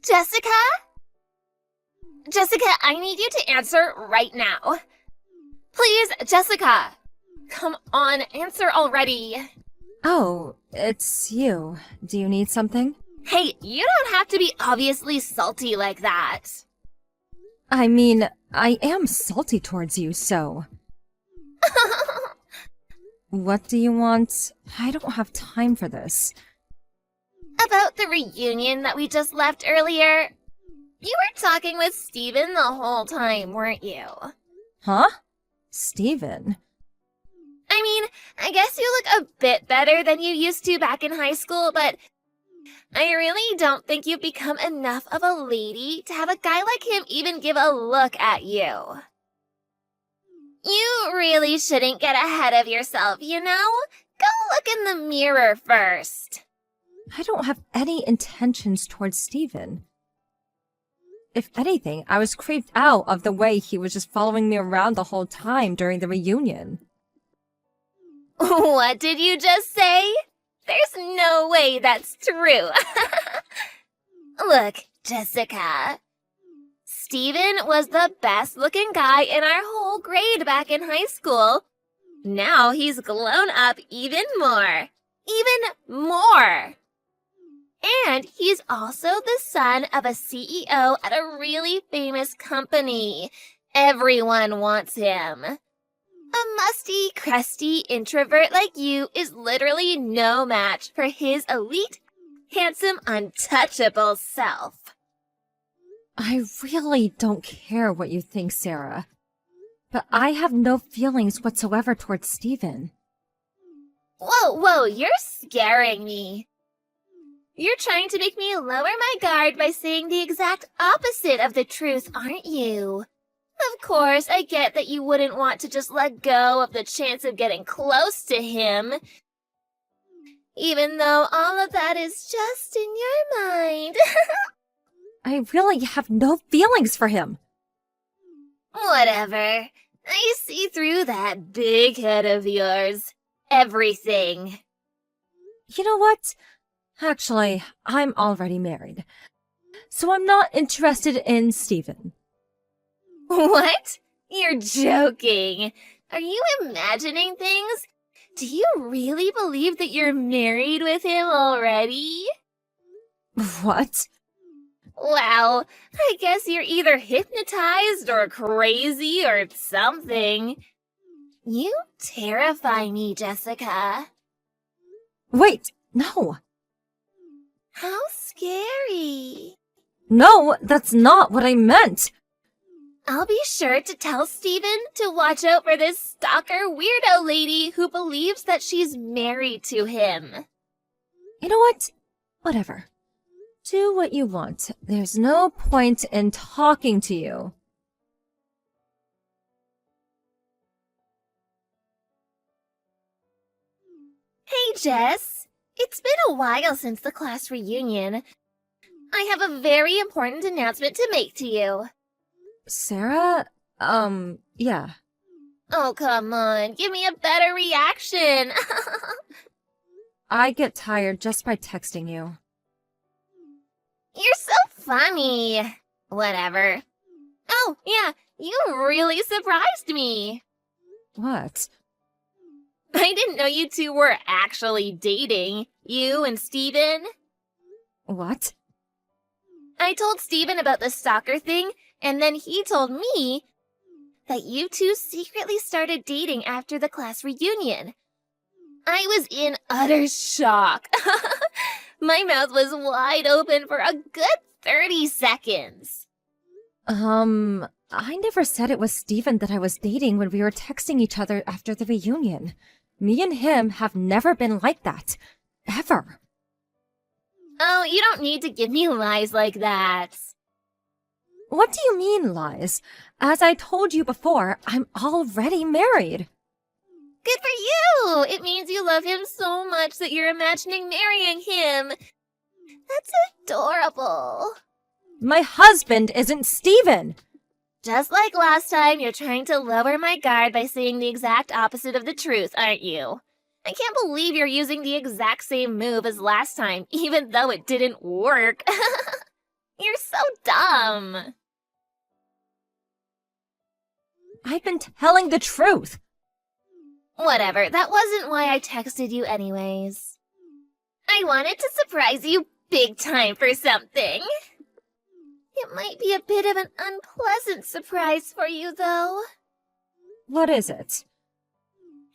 Jessica? Jessica, I need you to answer right now. Please, Jessica. Come on, answer already. Oh, it's you. Do you need something? Hey, you don't have to be obviously salty like that. I mean, I am salty towards you, so... What do you want? I don't have time for this. About the reunion that we just left earlier. You were talking with Steven the whole time, weren't you? Huh? Steven? I mean, I guess you look a bit better than you used to back in high school, but I really don't think you've become enough of a lady to have a guy like him even give a look at you. You really shouldn't get ahead of yourself, you know? Go look in the mirror first. I don't have any intentions towards Steven. If anything, I was creeped out of the way he was just following me around the whole time during the reunion. What did you just say? There's no way that's true. Look, Jessica. Steven was the best looking guy in our whole grade back in high school. Now he's grown up even more. Even more. And he's also the son of a CEO at a really famous company. Everyone wants him. A musty, crusty introvert like you is literally no match for his elite, handsome, untouchable self. I really don't care what you think, Sarah. But I have no feelings whatsoever towards Steven. Whoa, you're scaring me. You're trying to make me lower my guard by saying the exact opposite of the truth, aren't you? Of course, I get that you wouldn't want to just let go of the chance of getting close to him. Even though all of that is just in your mind. I really have no feelings for him. Whatever. I see through that big head of yours. Everything. You know what? Actually, I'm already married. So I'm not interested in Steven. What? You're joking. Are you imagining things? Do you really believe that you're married with him already? What? Well, I guess you're either hypnotized or crazy or something. You terrify me, Jessica. Wait, no. How scary. No, that's not what I meant. I'll be sure to tell Steven to watch out for this stalker weirdo lady who believes that she's married to him. You know what? Whatever. Do what you want. There's no point in talking to you. Hey, Jess. It's been a while since the class reunion. I have a very important announcement to make to you. Sarah? Yeah. Oh, come on. Give me a better reaction. I get tired just by texting you. You're so funny. Whatever. Oh, yeah. You really surprised me. What? I didn't know you two were actually dating. You and Steven. What? I told Steven about the stalker thing, and then he told me that you two secretly started dating after the class reunion. I was in utter shock. My mouth was wide open for a good 30 seconds. I never said it was Steven that I was dating when we were texting each other after the reunion. Me and him have never been like that. Ever. Oh, you don't need to give me lies like that. What do you mean, lies? As I told you before, I'm already married. Good for you! It means you love him so much that you're imagining marrying him. That's adorable. My husband isn't Steven! Just like last time, you're trying to lower my guard by saying the exact opposite of the truth, aren't you? I can't believe you're using the exact same move as last time, even though it didn't work. You're so dumb. I've been telling the truth. Whatever, that wasn't why I texted you anyways. I wanted to surprise you big time for something. It might be a bit of an unpleasant surprise for you, though. What is it?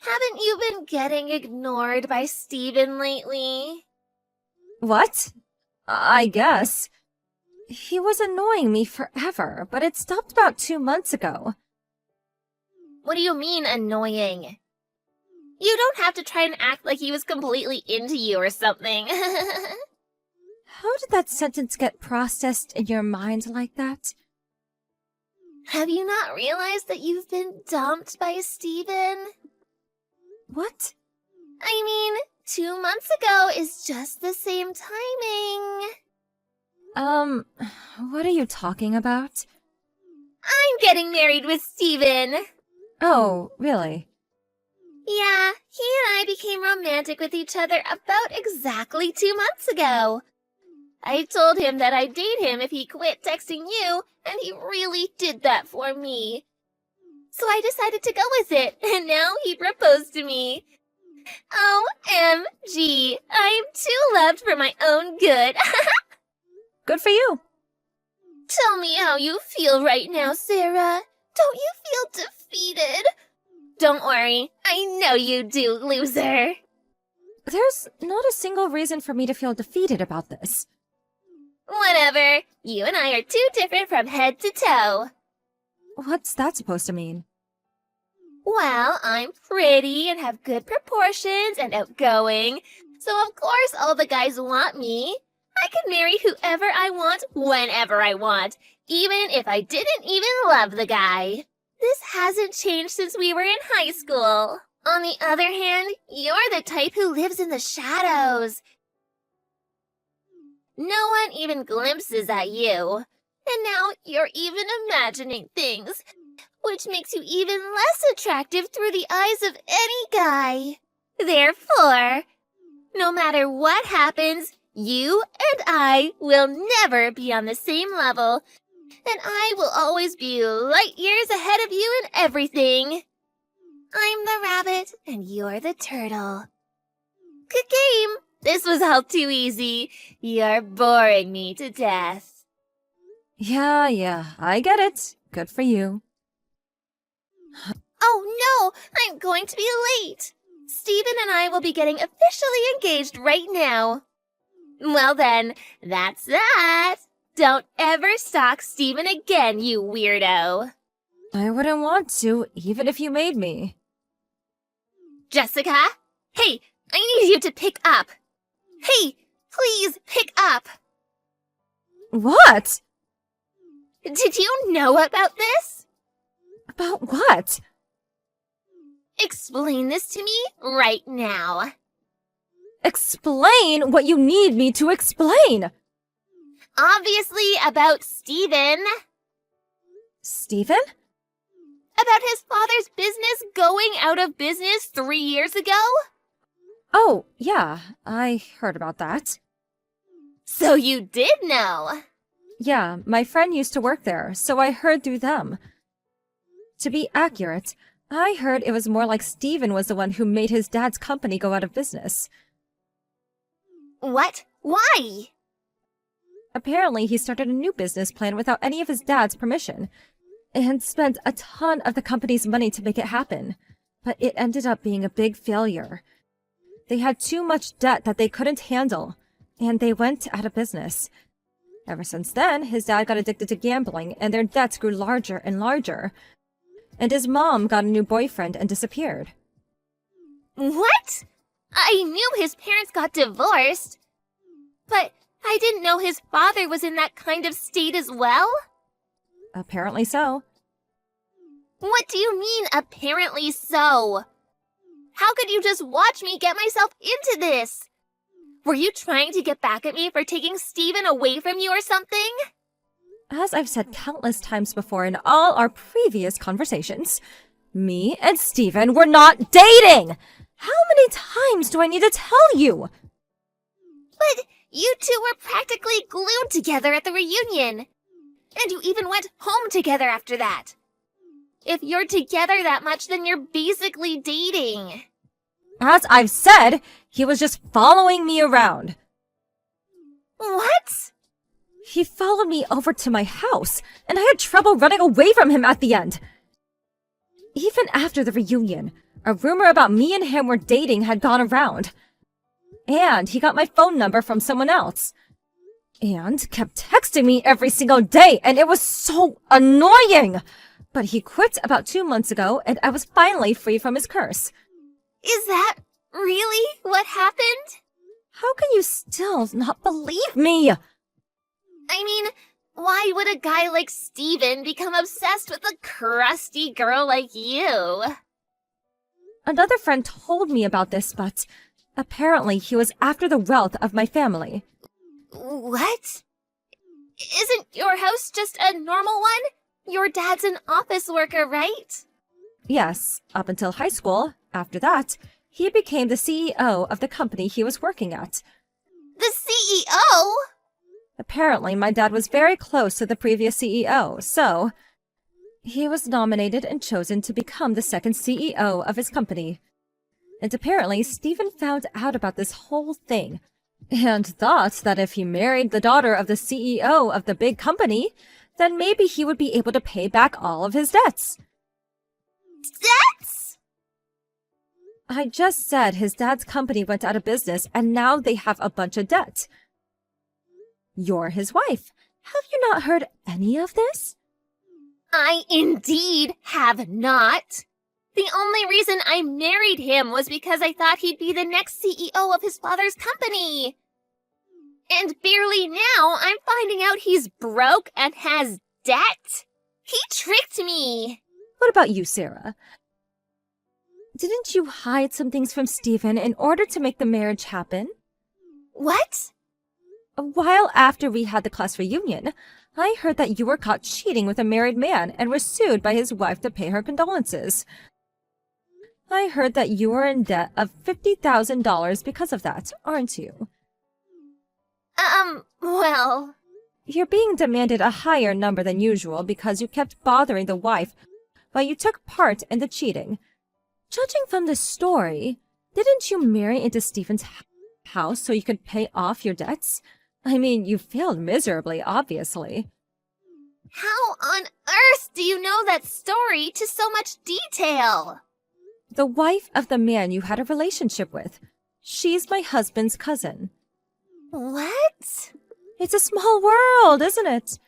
Haven't you been getting ignored by Steven lately? What? I guess. He was annoying me forever, but it stopped about 2 months ago. What do you mean, annoying? You don't have to try and act like he was completely into you or something. How did that sentence get processed in your mind like that? Have you not realized that you've been dumped by Steven? What? I mean, 2 months ago is just the same timing. What are you talking about? I'm getting married with Steven. Oh, really? Yeah, he and I became romantic with each other about exactly 2 months ago. I told him that I'd date him if he quit texting you, and he really did that for me. So I decided to go with it, and now he proposed to me. OMG, I'm too loved for my own good. Good for you. Tell me how you feel right now, Sarah. Don't you feel defeated? Don't worry, I know you do, loser. There's not a single reason for me to feel defeated about this. Whatever, you and I are too different from head to toe. What's that supposed to mean? Well, I'm pretty and have good proportions and outgoing, so of course all the guys want me. I can marry whoever I want, whenever I want, even if I didn't even love the guy. This hasn't changed since we were in high school. On the other hand, you're the type who lives in the shadows. No one even glimpses at you. And now you're even imagining things, which makes you even less attractive through the eyes of any guy. Therefore, no matter what happens, you and I will never be on the same level, and I will always be light years ahead of you in everything. I'm the rabbit, and you're the turtle. Good game. This was all too easy. You're boring me to death. Yeah, I get it. Good for you. Oh no, I'm going to be late. Steven and I will be getting officially engaged right now. Well then, that's that. Don't ever stalk Steven again, you weirdo. I wouldn't want to, even if you made me. Jessica? Hey, I need you to pick up. Hey, please pick up. What? Did you know about this? About what? Explain this to me right now. Explain what you need me to explain. Obviously about Steven. Steven? About his father's business going out of business 3 years ago? Oh, yeah, I heard about that. So you did know. Yeah, my friend used to work there, so I heard through them. To be accurate, I heard it was more like Steven was the one who made his dad's company go out of business. What? Why? Apparently, he started a new business plan without any of his dad's permission, and spent a ton of the company's money to make it happen. But it ended up being a big failure. They had too much debt that they couldn't handle, and they went out of business. Ever since then, his dad got addicted to gambling, and their debts grew larger and larger. And his mom got a new boyfriend and disappeared. What? I knew his parents got divorced, but I didn't know his father was in that kind of state as well. Apparently so. What do you mean, apparently so? How could you just watch me get myself into this? Were you trying to get back at me for taking Steven away from you or something? As I've said countless times before in all our previous conversations, me and Steven were not dating! How many times do I need to tell you? But You two were practically glued together at the reunion. And you even went home together after that. If you're together that much, then you're basically dating. As I've said, he was just following me around. What? He followed me over to my house, and I had trouble running away from him at the end. Even after the reunion, a rumor about me and him were dating had gone around. And he got my phone number from someone else. And kept texting me every single day, and it was so annoying! But he quit about 2 months ago, and I was finally free from his curse. Is that really what happened? How can you still not believe me? I mean, why would a guy like Steven become obsessed with a crusty girl like you? Another friend told me about this, but apparently he was after the wealth of my family. What? Isn't your house just a normal one? Your dad's an office worker, right? Yes, up until high school. After that, he became the CEO of the company he was working at. The CEO? Apparently, my dad was very close to the previous CEO, so he was nominated and chosen to become the second CEO of his company. And apparently, Steven found out about this whole thing and thought that if he married the daughter of the CEO of the big company, then maybe he would be able to pay back all of his debts. Debts? I just said his dad's company went out of business and now they have a bunch of debt. You're his wife. Have you not heard any of this? I indeed have not. The only reason I married him was because I thought he'd be the next CEO of his father's company. And barely now, I'm finding out he's broke and has debt. He tricked me. What about you, Sarah? Didn't you hide some things from Steven in order to make the marriage happen? What? A while after we had the class reunion, I heard that you were caught cheating with a married man and were sued by his wife to pay her condolences. I heard that you are in debt of $50,000 because of that, aren't you? Well... You're being demanded a higher number than usual because you kept bothering the wife while you took part in the cheating. Judging from this story, didn't you marry into Steven's house so you could pay off your debts? I mean, you failed miserably, obviously. How on earth do you know that story to so much detail? The wife of the man you had a relationship with. She's my husband's cousin. What? It's a small world, isn't it?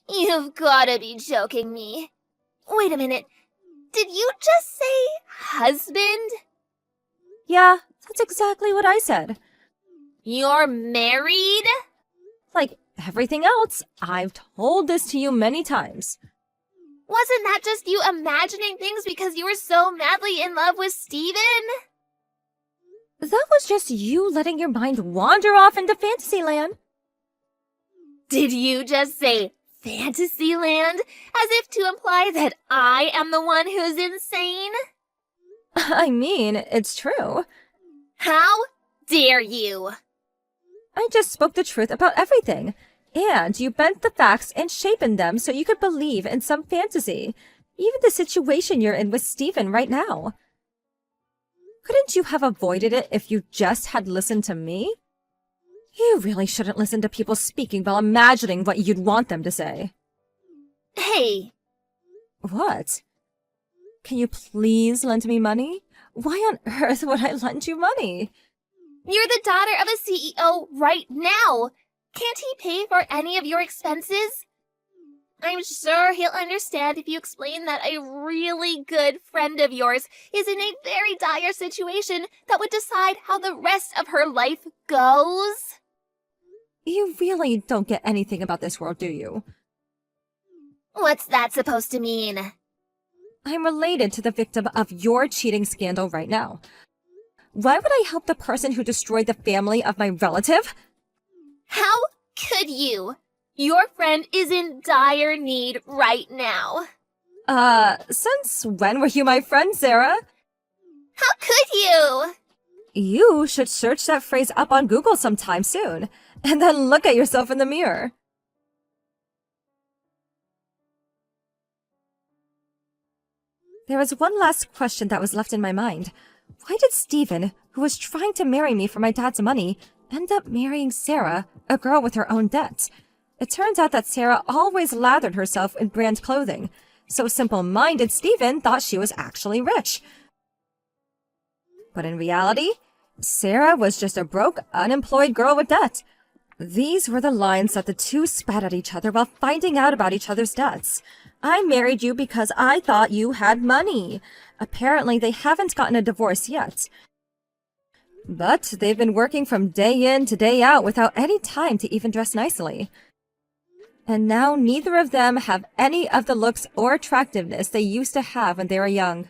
You've gotta be joking me. Wait a minute. Did you just say husband? Yeah, that's exactly what I said. You're married? Like everything else, I've told this to you many times. Wasn't that just you imagining things because you were so madly in love with Steven? That was just you letting your mind wander off into Fantasyland. Did you just say Fantasyland as if to imply that I am the one who's insane? I mean, it's true. How dare you? I just spoke the truth about everything. And you bent the facts and shaped them so you could believe in some fantasy. Even the situation you're in with Steven right now. Couldn't you have avoided it if you just had listened to me? You really shouldn't listen to people speaking while imagining what you'd want them to say. Hey. What? Can you please lend me money? Why on earth would I lend you money? You're the daughter of a CEO right now. Can't he pay for any of your expenses? I'm sure he'll understand if you explain that a really good friend of yours is in a very dire situation that would decide how the rest of her life goes. You really don't get anything about this world, do you? What's that supposed to mean? I'm related to the victim of your cheating scandal right now. Why would I help the person who destroyed the family of my relative? How could you? Your friend is in dire need right now. Since when were you my friend, Sarah? How could you? You should search that phrase up on Google sometime soon, and then look at yourself in the mirror. There was one last question that was left in my mind. Why did Steven, who was trying to marry me for my dad's money, end up marrying Sarah, a girl with her own debts? It turns out that Sarah always lathered herself in brand clothing, so simple-minded Steven thought she was actually rich. But in reality, Sarah was just a broke, unemployed girl with debt. These were the lines that the two spat at each other while finding out about each other's debts. I married you because I thought you had money. Apparently, they haven't gotten a divorce yet. But they've been working from day in to day out without any time to even dress nicely. And now neither of them have any of the looks or attractiveness they used to have when they were young.